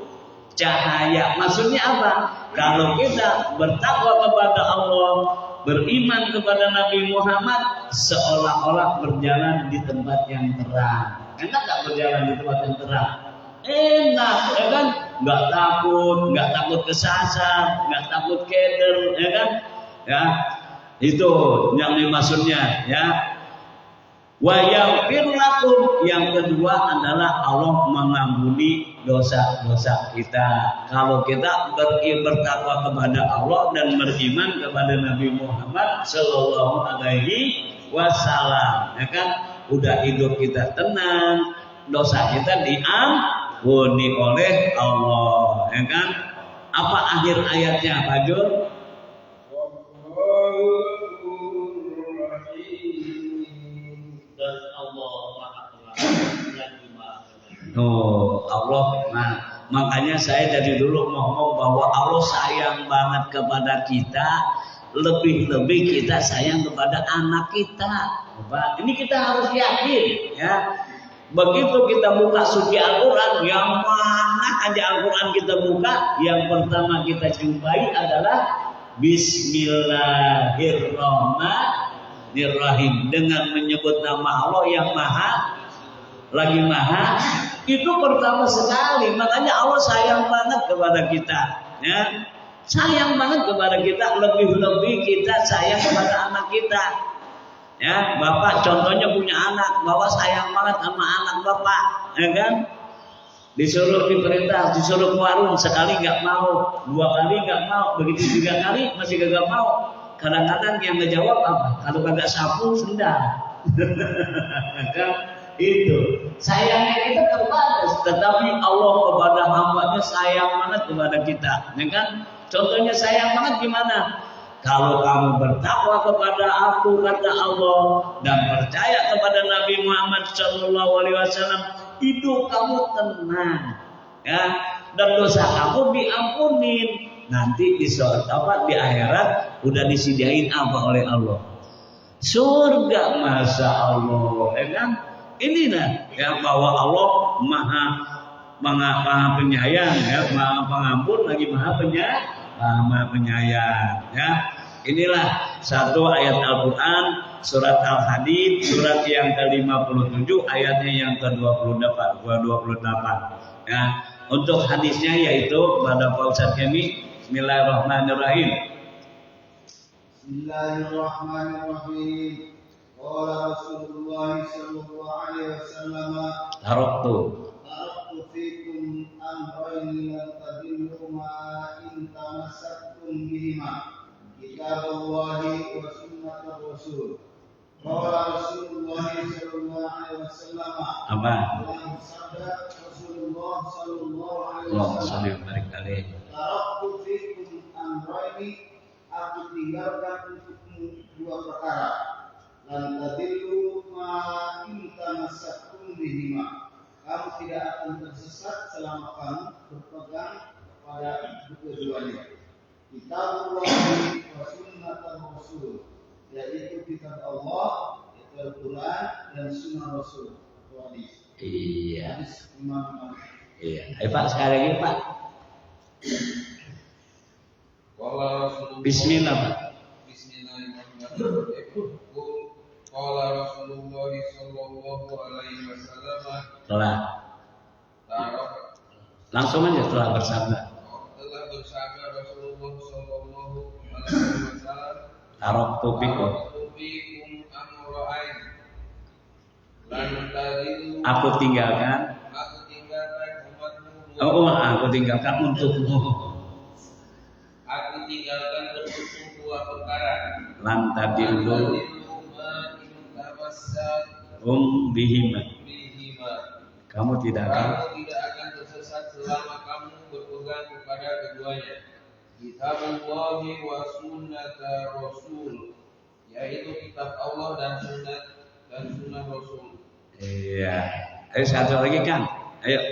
cahaya. Maksudnya apa? Kalau kita bertakwa kepada Allah, beriman kepada Nabi Muhammad, seolah-olah berjalan di tempat yang terang. Enak gak berjalan di tempat yang terang? Enak, ya kan? Nggak takut kesasar, nggak takut keder, ya kan? Ya, itu yang dimaksudnya, ya. Wa yaghfir lakum, yang kedua adalah Allah mengampuni dosa-dosa kita. Kalau kita bertakwa kepada Allah dan beriman kepada Nabi Muhammad sallallahu alaihi wasallam, ya kan? Udah hidup kita tenang, dosa kita diampuni oleh Allah, ya kan? Apa akhir ayatnya, Pak Jur? Dan Allah Maha Pengampun lagi Maha Penyayang. Allah. Nah, makanya saya dari dulu ngomong bahwa Allah sayang banget kepada kita, lebih-lebih kita sayang kepada anak kita. Ini kita harus yakin, ya. Begitu kita buka suci Al-Quran, yang mana aja Al-Quran kita buka, yang pertama kita jumpai adalah Bismillahirrahmanirrahim, dengan menyebut nama Allah yang maha itu pertama sekali. Makanya Allah sayang banget kepada kita, ya. Sayang banget kepada kita, lebih-lebih kita sayang kepada anak kita. Ya, bapak contohnya punya anak, bapak sayang banget sama anak bapak, ya kan? Disuruh diperintah, disuruh ke warung, sekali nggak mau, 2 kali nggak mau, begitu 3 kali masih gak mau. Kadang-kadang yang ngejawab apa? Kalau kagak sapu sendal. Kan? Itu sayangnya kita terbatas, tetapi Allah kepada hambanya sayang banget kepada kita, ya kan? Contohnya sayang banget gimana? Kalau kamu bertakwa kepada aku, kata Allah, dan percaya kepada Nabi Muhammad SAW, hidup kamu tenang, ya, dan dosa kamu diampunin. Nanti di akhirat udah disediain apa oleh Allah? Surga, masya Allah, ya kan? Inilah ya, bahwa Allah maha penyayang, ya, maha pengampun lagi maha penyayang, ya. Inilah satu ayat Al-Quran, surat Al-Hadid, surat yang ke-57, ayatnya yang ke-28. Ya. Untuk hadisnya yaitu pada Pak Ustaz kami, Bismillahirrahmanirrahim. Bismillahirrahmanirrahim. Qala Rasulullah sallallahu alaihi wasallam, Taraktu fikum amrayni lan tadillu ma in tamassaktum bihima, kitaballahi wa sunnatur rasul. Qala Rasulullah sallallahu alaihi wasallam, apa? Sabda Rasulullah sallallahu alaihi Allah wasallam, taraktu fikum amrayni, aku tinggalkan untukmu 2 perkara. Lan tadillu ma in tamassaktum bihima, kamu tidak akan tersesat selama kamu berpegang pada keduanya. Kitabullah wa sunnatul rasul, yaitu kitab Allah, yaitu Al-Quran, dan sunnah Rasul. Hadis. Iya. Hadis Imam. Iya. Ayo Pak, sekali lagi Pak. Bismillah Pak. Bismillahirrahmanirrahim. Qala Rasulullah sallallahu alaihi wasallam, Telah. Langsung aja telah bersabda. Telah bersabda Rasulullah sallallahu alaihi wasallam, Taraktu fikum amra'ain, lan tadillu, aku tinggalkan umatmu. Aku tinggalkan untukmu. Aku tinggalkan untukmu 2 perkara. Lan tadillu bihima. Kamu tidak akan tersesat selama kamu berpegang keduanya. Kitabullahi wa sunnata Rasul, yaitu kitab Allah dan sunnah Rasul. Iya. Ayo satu lagi kan. Ayo.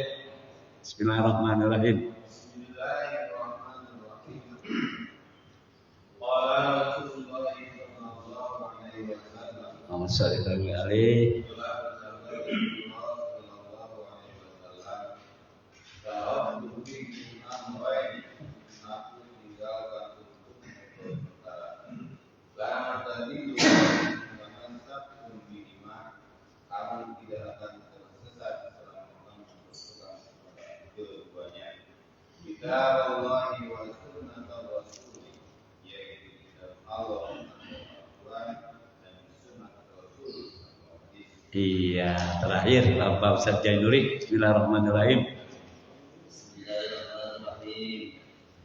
Bismillahirrahmanirrahim. Bismillahirrahmanirrahim. Qala Rasulullah sallallahu alaihi wasallam. Allahumma shalli alaihi. Kitabullahi wa sunnata Rasul, yaitu kitab Allah dan sunnah Rasul. Iya, terakhir Bapak Ustaz Jainuri. Bismillahirrahmanirrahim. Bismillahirrahmanirrahim.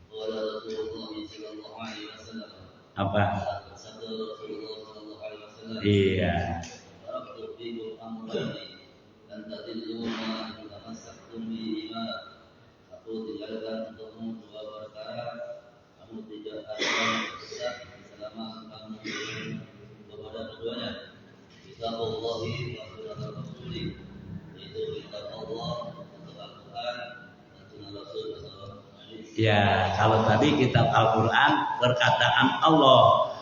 Qala Rasulullah sallallahu alaihi wasallam. Apa? Sabda Rasulullah sallallahu alaihi wasallam. Iya. Taraktu fikum amrayni lan tadillu ma tamassaktum bihima. Aku tinggalkan untukmu dua perkara, kamu tidak akan tersesat selama kamu kepada keduanya. Kitabullahi wa sunnah Rasul, yaitu kitab Allah atau Al-Quran dan sunnah Rasul atau hadis. Ya, kalau tadi kitab Al-Quran perkataan Allah.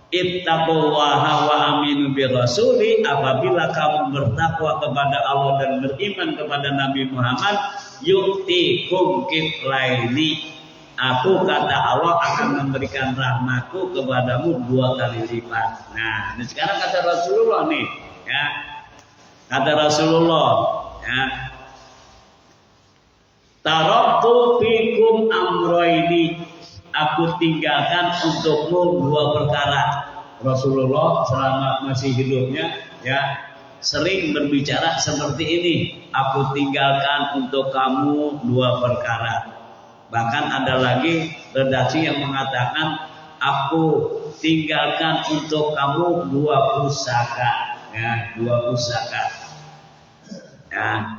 Ittaqullaha wa aminu birrasuli, apabila kamu bertakwa kepada Allah dan beriman kepada Nabi Muhammad, yu'tikum kiflaini, aku kata Allah akan memberikan rahmatku kepadamu 2 kali lipat. Nah, ini sekarang kata Rasulullah nih, ya. Kata Rasulullah, ya. Taraktu fikum amroini, aku tinggalkan untukmu 2 perkara. Rasulullah selama masih hidupnya, ya, sering berbicara seperti ini. Aku tinggalkan untuk kamu 2 perkara. Bahkan ada lagi redaksi yang mengatakan aku tinggalkan untuk kamu 2 pusaka, ya, 2 pusaka. Ya.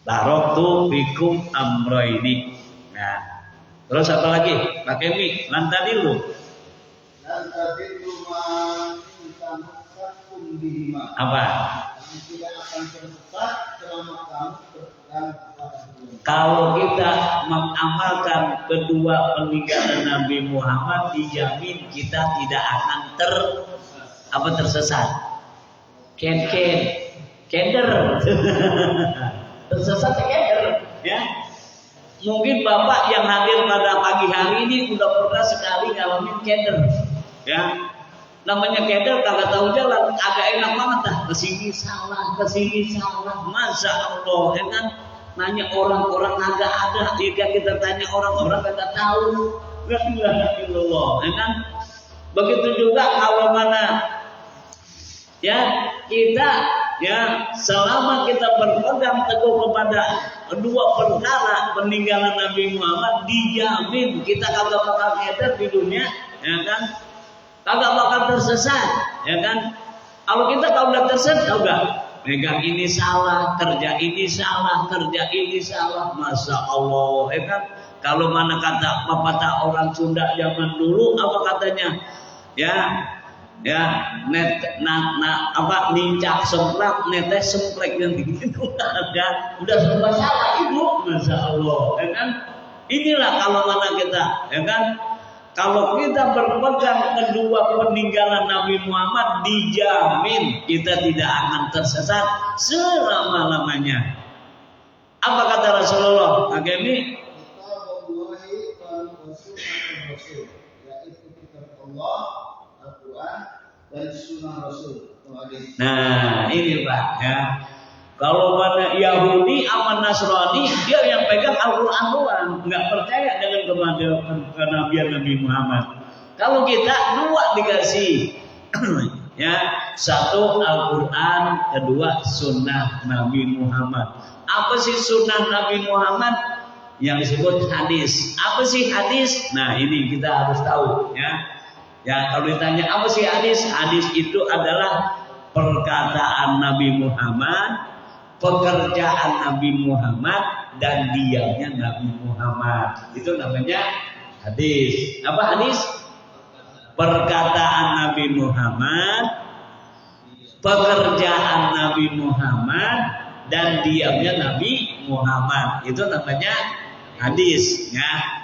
Taraktu fikum amroini. Nah, terus apa lagi? Pakai mik, lantadilu. Apa? Tidak akan tersesat selama kamu berpegang kepada dunia. Kalau kita mengamalkan kedua peninggalan Nabi Muhammad, dijamin kita tidak akan tersesat. Keder. Tersesat keder, ya. Mungkin Bapak yang hadir pada pagi hari ini udah pernah sekali ngalamin keder, ya. Namanya keder kagak tahu jalan, agak enak banget dah. Kesini salah, Masya Allah, ya kan? Nanya orang agak ada, jika kita tanya orang kagak tahu. La ilaha illallah, ya kan? Begitu juga kalau mana, ya, kita, ya, selama kita berpegang teguh kepada 2 perkara peninggalan Nabi Muhammad, dijamin kita kagak bakal keder di dunia, ya kan? Kagak bakal tersesat, ya kan? Kalau kita udah tersesat, udah pegang ini salah, kerja ini salah, Masya Allah, ya kan? Kalau mana kata pepatah orang Sunda zaman dulu, apa katanya? Ya, nincak semplak, netes semplek yang gitu, udah serba salah ibu, Masya Allah, ya kan? Inilah kalau mana kita, ya kan? Kalau kita berpegang kedua peninggalan Nabi Muhammad, dijamin kita tidak akan tersesat selama-lamanya. Apa kata Rasulullah? Agami Kitabullahi wa sunnah Rasul, yaitu kitab Allah, Al-Quran dan sunnah Rasul. Nah, ini Pak, ya. Kalau pada Yahudi sama Nasrani, dia yang pegang Al-Quran doang, nggak percaya dengan kenabian Nabi Muhammad. Kalau kita 2 dikasih, ya, 1 Al-Quran, 2 Sunnah Nabi Muhammad. Apa sih Sunnah Nabi Muhammad? Yang disebut hadis. Apa sih hadis? Nah, ini kita harus tahu, ya. Ya, kalau ditanya apa sih hadis? Hadis itu adalah perkataan Nabi Muhammad pekerjaan Nabi Muhammad dan diamnya Nabi Muhammad. Itu namanya hadis. Apa hadis? Perkataan Nabi Muhammad, pekerjaan Nabi Muhammad dan diamnya Nabi Muhammad. Itu namanya hadis, ya.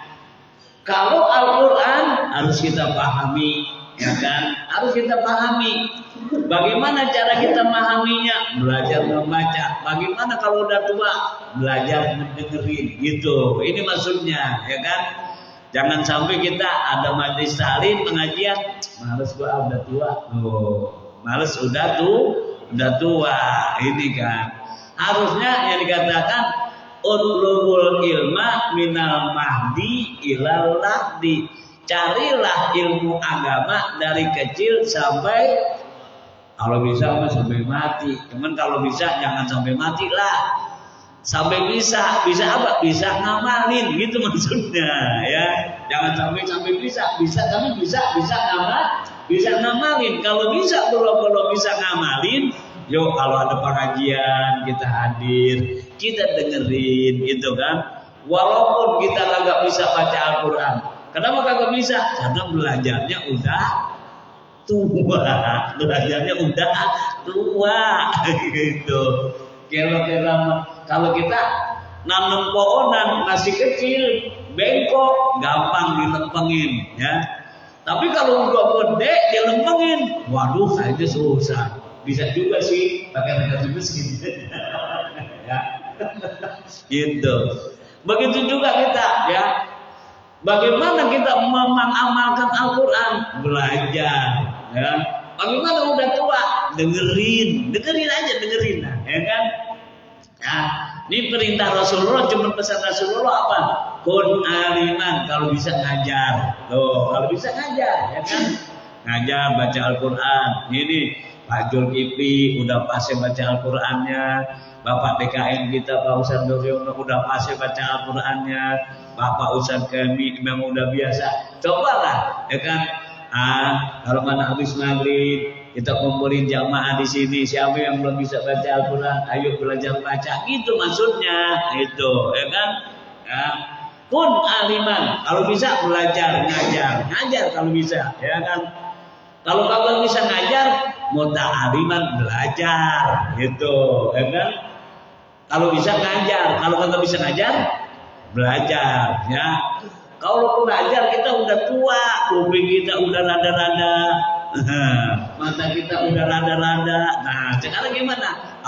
Kalau Al-Quran harus kita pahami, ya kan? Harus kita pahami. Bagaimana cara kita memahaminya? Belajar membaca. Bagaimana kalau udah tua? Belajar mendengerin, gitu. Ini maksudnya, ya kan? Jangan sampai kita ada majelis taklim pengajian, males gua udah tua. Males udah tua. Ini kan. Harusnya yang dikatakan utlubul ilma minal mahdi ilal lahdi. Carilah ilmu agama dari kecil sampai, kalau bisa sampai mati. Cuman kalau bisa jangan sampai mati lah. Sampai bisa apa? Bisa ngamalin, gitu maksudnya, ya. Jangan sampai bisa tapi bisa ngamalin. Kalau belum bisa ngamalin, yuk kalau ada pengajian kita hadir, kita dengerin, gitu kan. Walaupun kita kagak bisa baca Al-Quran. Kenapa kagak bisa? Karena belajarnya udah tua, gitu. Kalau kita nanam pohonan masih kecil, bengkok, gampang dilempengin, ya. Tapi kalau udah gede dilempengin, waduh, aja susah. Bisa juga sih pakai rekan mesin, ya. Gitu. Begitu juga kita, ya. Bagaimana kita mengamalkan Al-Quran? Belajar, ya. Bagaimana udah tua? Dengerin aja, ya kan? Nah, ini perintah Rasulullah, cuma pesan Rasulullah apa? Kun aliman, kalau bisa ngajar. Tuh, kalau bisa ngajar, ya kan? Ngajar, baca Al-Quran. Ini Pak Zulkifli udah pasti baca Al-Qurannya. Bapak DKM kita Pak Ustadz Doryono udah pasti baca Al-Qurannya. Bapak Ustadz kami memang udah biasa. Cobalah, ya kan? Kalau mana habis maghrib kita kumpulin jamaah di sini. Siapa yang belum bisa baca Al-Quran, ayo belajar baca. Itu maksudnya, itu, ya kan? Ya. Kun aliman, kalau bisa belajar, ngajar kalau bisa, ya kan? Kalau kalian bisa ngajar, muta'aliman belajar, gitu, ya kan? Kalau bisa ngajar, kalau kalian bisa ngajar, belajar, ya. Kalau belajar kita udah tua, kuping kita udah rada-rada, mata kita udah rada-rada. Nah, sekarang gimana?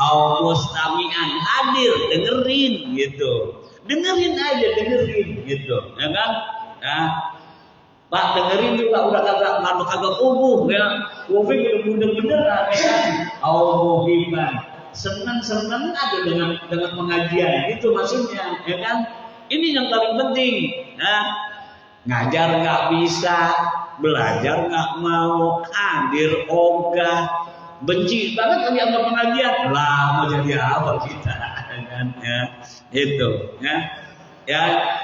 Mustami'an, hadir, dengerin, gitu. Dengerin aja, gitu, ya kan? Nah, Pak dengerin juga udah kagak kubuh, ya. Kuping udah bener-bener, ya kan? Muhiman, senang ada dengan pengajian, itu maksudnya, ya kan? Ini yang paling penting. Nah, ngajar nggak bisa, belajar nggak mau, hadir ogah, benci banget lagi sama pengajian. Lah mau jadi apa kita? Kan? Ya, itu. Ya,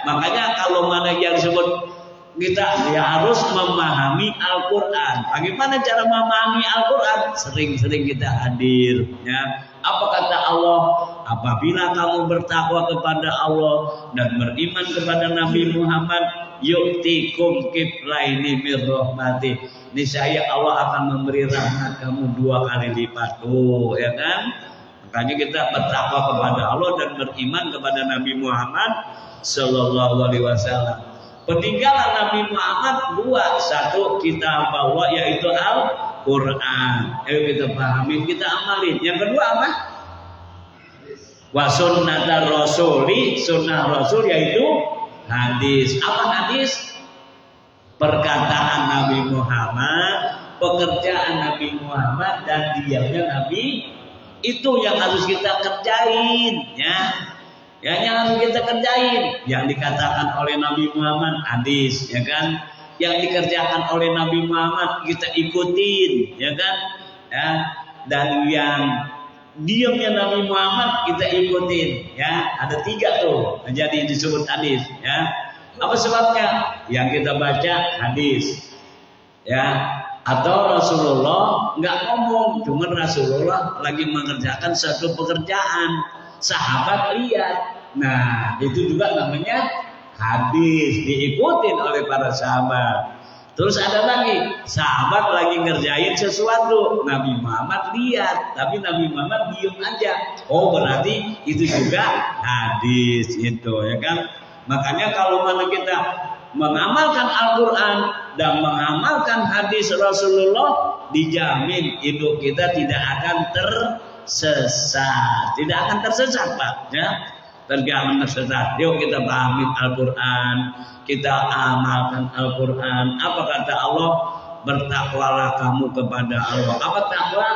makanya kalau mana yang disebut kita ya harus memahami Al-Quran. Bagaimana cara memahami Al-Quran? Sering-sering kita hadir, ya. Apa kata Allah? Apabila kamu bertakwa kepada Allah dan beriman kepada Nabi Muhammad, yu'tikum kiflaini min rahmati. Niscaya Allah akan memberi rahmat kamu 2 kali lipat. Tuh, ya kan? Makanya kita bertakwa kepada Allah dan beriman kepada Nabi Muhammad sallallahu alaihi wasallam. Peninggalan Nabi Muhammad 2, 1 kitab Allah yaitu Al-Quran. Ayo kita pahami, kita amalin. Yang kedua apa? Wa sunnatar rasuli, sunnah Rasul yaitu hadis. Apa hadis? Perkataan Nabi Muhammad, pekerjaan Nabi Muhammad dan diamnya Nabi. Itu yang harus kita kerjain, ya. Yang harus kita kerjain, yang dikatakan oleh Nabi Muhammad hadis, ya kan? Yang dikerjakan oleh Nabi Muhammad kita ikutin, ya kan? Ya. Dan yang diamnya Nabi Muhammad kita ikutin, ya. Ada 3 tuh, jadi disebut hadis, ya. Apa sebabnya? Yang kita baca hadis, ya. Atau Rasulullah nggak ngomong, cuma Rasulullah lagi mengerjakan satu pekerjaan, sahabat lihat. Nah, itu juga namanya hadis, diikutin oleh para sahabat. Terus ada lagi, sahabat lagi ngerjain sesuatu, Nabi Muhammad lihat, tapi Nabi Muhammad diem aja. Oh, berarti itu juga hadis itu, ya kan? Makanya kalau mana kita mengamalkan Al-Quran dan mengamalkan hadis Rasulullah, dijamin hidup kita tidak akan tersesat, tidak akan tersesat, Pak. Ya, terjamin tersesat. Yuk kita pahami Al-Quran, kita amalkan Al-Quran. Apa kata Allah? Bertakwalah kamu kepada Allah. Apa takwa?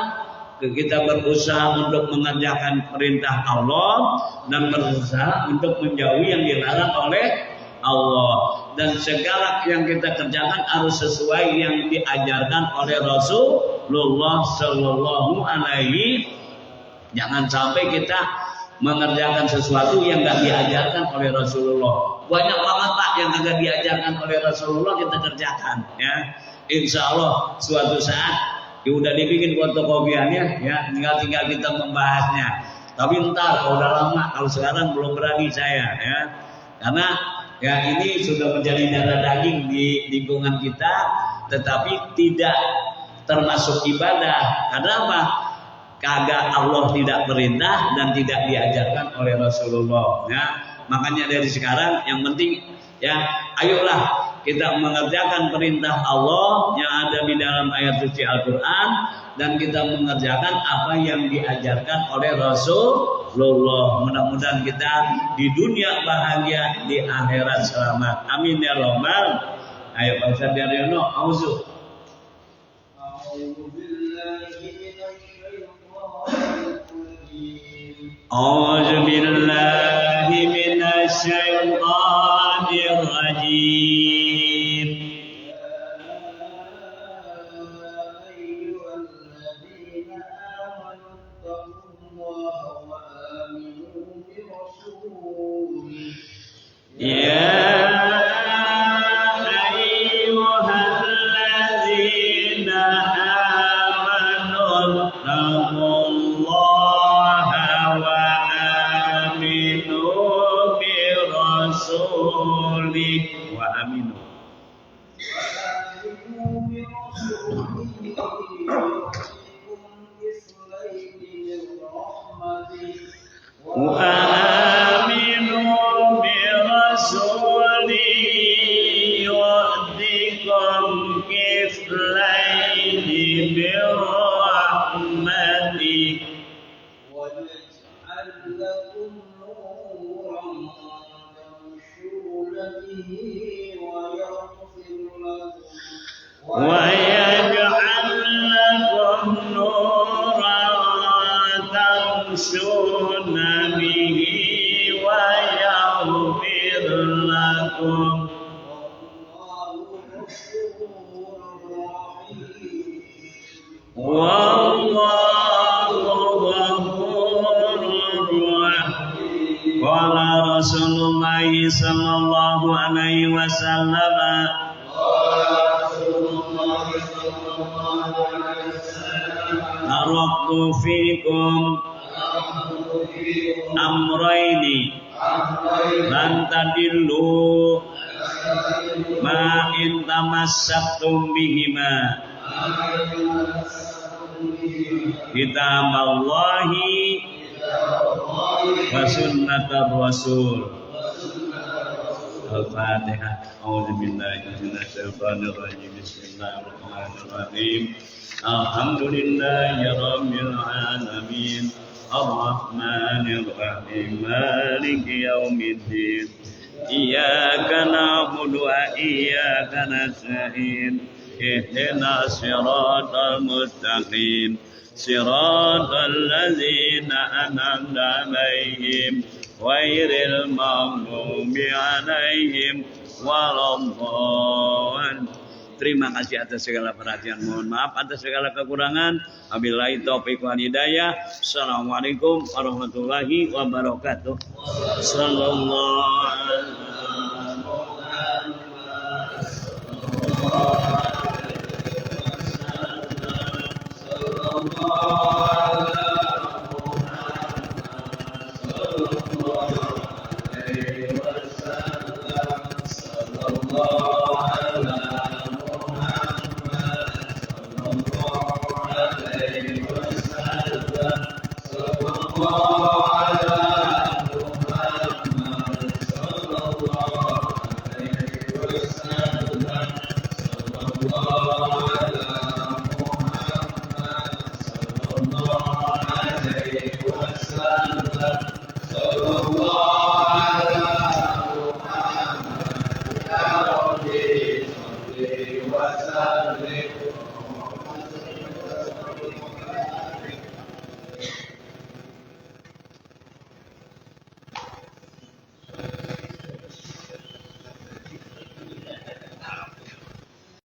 Kita berusaha untuk mengerjakan perintah Allah dan berusaha untuk menjauhi yang dilarang oleh Allah. Dan segala yang kita kerjakan harus sesuai yang diajarkan oleh Rasulullah Sallallahu Alaihi. Jangan sampai kita mengerjakan sesuatu yang nggak diajarkan oleh Rasulullah. Banyak banget Pak yang nggak diajarkan oleh Rasulullah kita kerjakan. Ya, Insya Allah suatu saat udah dibikin fotokopiannya, ya tinggal kita membahasnya. Tapi ntar kalau udah lama, kalau sekarang belum berani saya, ya karena ya ini sudah menjadi darah daging di lingkungan kita, tetapi tidak termasuk ibadah. Karena apa? Kagak Allah tidak perintah dan tidak diajarkan oleh Rasulullah. Ya, makanya dari sekarang yang penting ya, ayolah kita mengerjakan perintah Allah yang ada di dalam ayat suci Al-Quran dan kita mengerjakan apa yang diajarkan oleh Rasulullah. Mudah-mudahan kita di dunia bahagia, di akhirat selamat. Amin ya Rabbal. Ayo Pak Ustaz Daryono, auzu. A'udzu billahi minasy syaithanir rajim. Ya ayyuhalladzina amanu taqullaha wa aminu bi rasulih wa aminu yu'tikum kiflaini birrahmatih ويجعل لكم نورا تمشون به ويجعل لكم نورا تمشون به ويغفر لكم والله غفور رحيم. قال رسول الله صلى الله عليه وسلم taraktu fikum amrayni lan tadillu ma in tamassaktum bihima kitaballahi wa sunnatar rasul. Al-Fatihah. A'udzubillahi minasyaitonir rajim. Bismillahirrahmanirrahim. Alhamdulillahi rabbil alamin. Ar-Rahmanir Rahim. Maliki yaumiddin. Iyyaka na'budu wa iyyaka nasta'in. Ihdinas siratal mustaqim. Siratal ladzina an'amta 'alaihim ghairil maghdubi 'alaihim waladdallin. Terima kasih atas segala perhatian. Mohon maaf atas segala kekurangan. Wabillahi taufiq wal hidayah. Assalamualaikum warahmatullahi wabarakatuh. Sallallahu alaihi wasallam. الله